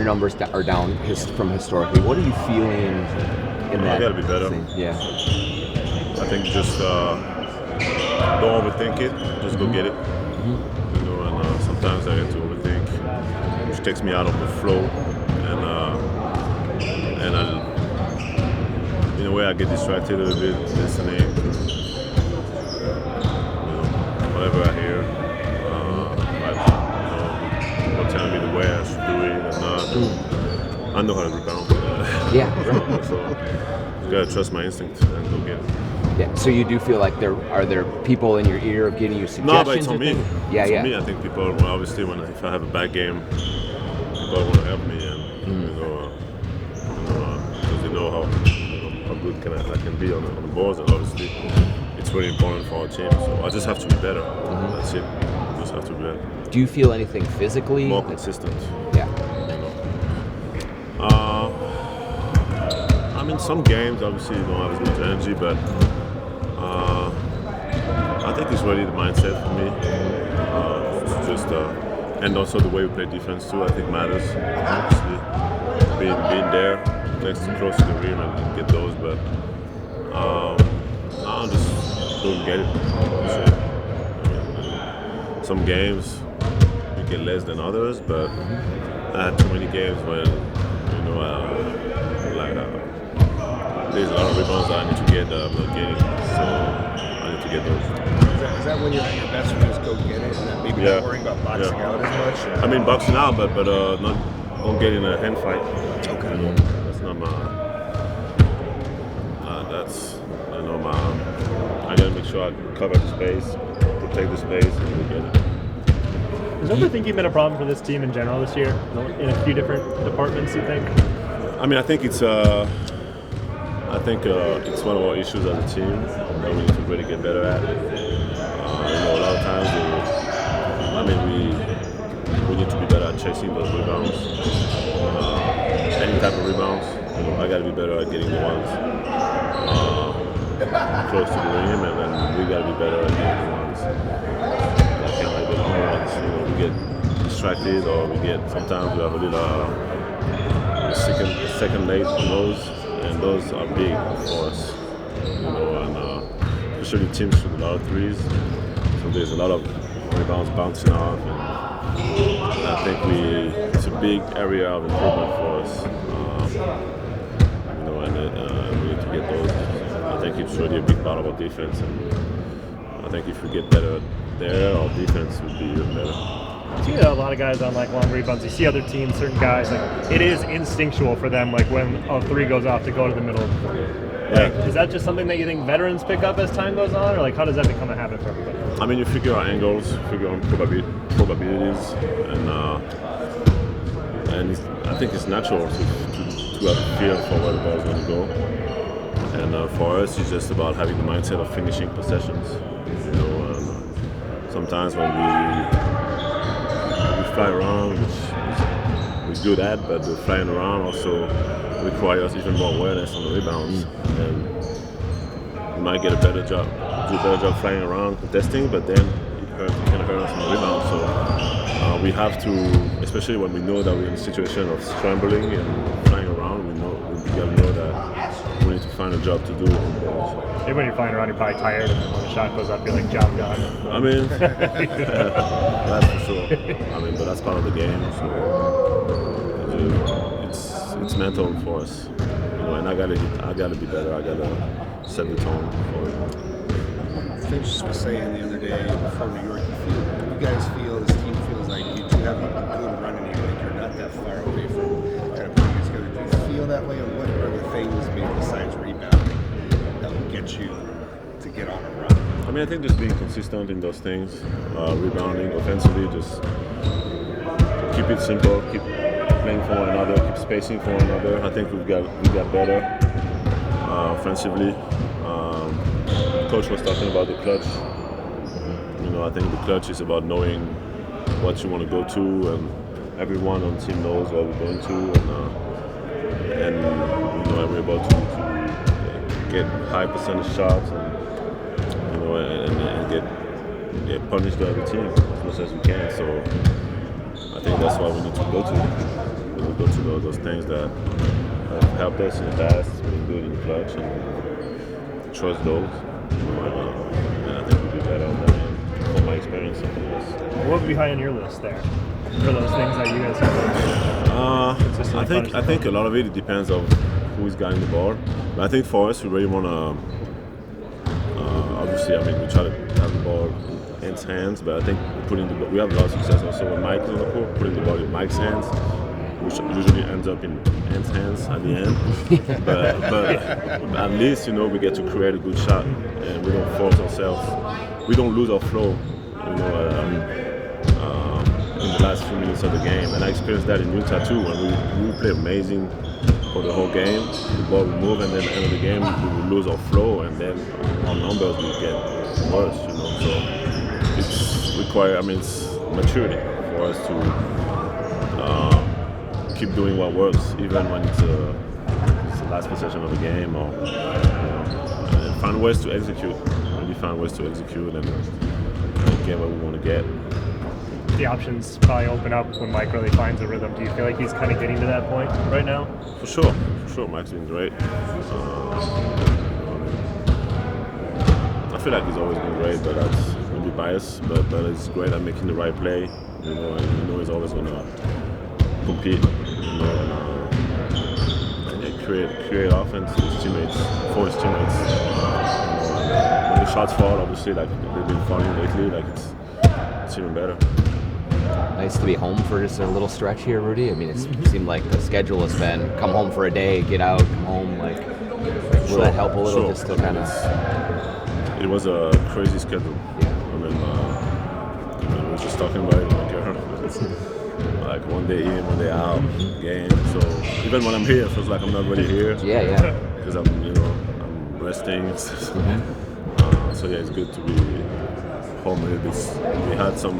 numbers are down from historically. What are you feeling in that? I got to be better. Yeah. I think just don't overthink it. Just go get it. You know, and sometimes I get to overthink, which takes me out of the flow, and in a way I get distracted a little bit listening to whatever I hear. People telling me the way I should do it, and I know how to rebound. Yeah. Right. So you gotta trust my instinct and go get it. Yeah. So you do feel like are there people in your ear giving you suggestions? No, but it's on me. Yeah, it's yeah. on me. I think people, obviously, if I have a bad game, people want to help me, and because they know how good I can be on the boards, and obviously, it's really important for our team. So I just have to be better. That's it. I just have to be better. Do you feel anything physically? More consistent. Yeah. I mean, some games obviously you don't have as much energy, but I think it's really the mindset for me. It's just and also the way we play defense too. I think matters. Obviously, being there next to close to the rim and get those, but I just don't get it. Some games we get less than others, but I had too many games when there's a lot of rebounds that I need to get that I'm not getting, so I need to get those. Is that when you're at your best when you just go get it and then maybe not worrying about boxing out as much? Or? I mean boxing out, but not don't get in a hand fight. Okay. That's not my. That's my. I gotta make sure I cover the space, protect the space, and we get it. Has overthinking been a problem for this team in general this year, in a few different departments? You think? I mean, I think it's one of our issues as a team that we need to really get better at. A lot of times, we need to be better at chasing those rebounds. Any type of rebounds, I got to be better at getting the ones close to the rim, and then we got to be better at getting the ones that kind of like the long ones. We get distracted, or sometimes we have a little second late on those. And those are big for us, and especially teams shoot a lot of threes. So there's a lot of rebounds bouncing off, and I think it's a big area of improvement for us. And we need to get those. I think it's really a big part of our defense, and I think if we get better there, our defense would be even better. You see a lot of guys on like long rebounds. You see other teams, certain guys, like it is instinctual for them, like when a three goes off to go to the middle. Like, is that just something that you think veterans pick up as time goes on, or like how does that become a habit for everybody? I mean, you figure out angles, figure out probabilities, and I think it's natural to have a feel for where the ball is going to go. And for us, it's just about having the mindset of finishing possessions. Sometimes when we fly around, which we're good at, but the flying around also requires even more awareness on the rebounds. And we might do a better job flying around, contesting, but then it can hurt us on the rebound. So we have to, especially when we know that we're in a situation of scrambling and flying around, we gotta know that we need to find a job to do. Maybe when you're flying around, you're probably tired, and then when the shot goes up, you're like, job done. I mean, that's for sure. I mean, but that's part of the game. So it's mental for us, and I gotta be better. I gotta set the tone for it. Finch was saying the other day before New York, this team feels like you do have a good run in you, like you're not that far away from kind of putting it together. Do you feel that way, and what are the things maybe besides rebounding that will get you to get on a run? I mean, I think just being consistent in those things, rebounding, offensively, just keep it simple, keep playing for one another, keep spacing for one another. I think we got better offensively. Coach was talking about the clutch. I think the clutch is about knowing what you want to go to, and everyone on the team knows what we're going to, and we're able to get high percentage shots and get punished the other team as much as we can. So I think that's what we need to go to. go to those things that have helped us in the past, being good in the clutch, and trust those. And I think we'll be better on that from my experience. What would be high on your list there for those things that you guys have? I think a lot of it depends on who is guarding the ball. But I think for us, we really want to. Obviously, I mean, we try to have the ball in Ant's hands, but I think we have a lot of success also when Mike is on the court, putting the ball in Mike's hands, which usually ends up in Ant's hands at the end. but at least, we get to create a good shot, and we don't force ourselves. We don't lose our flow, in the last few minutes of the game. And I experienced that in Utah too, when we played amazing for the whole game. The ball would move, and then at the end of the game, we would lose our flow, and then our numbers would get worse, So it's it's maturity for us to keep doing what works, even when it's the last possession of the game, or and find ways to execute. Really find ways to execute and get what we want to get. The options probably open up when Mike really finds a rhythm. Do you feel like he's kind of getting to that point right now? For sure. Mike's been great. I feel like he's always been great, but that's maybe biased. But he's great at making the right play. And he's always gonna compete. And create offense for his teammates. When the shots fall, obviously, like they've been falling lately, like it's even better. Nice to be home for just a little stretch here, Rudy. I mean, it seemed like the schedule has been come home for a day, get out, come home. Will that help a little just to kind of? It was a crazy schedule. Yeah. We were just talking about it like like one day in, one day out, game. So even when I'm here, it feels like I'm not really here. Yeah. Because I'm resting. So yeah, it's good to be home here. We had some.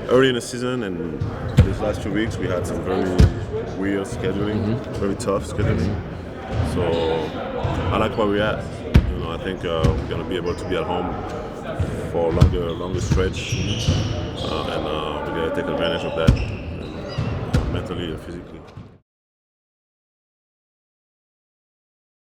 Early in the season and these last 2 weeks, we had some very weird scheduling, very tough scheduling. So I like where we're at. I think we're going to be able to be at home for a longer stretch, and we're going to take advantage of that mentally and physically.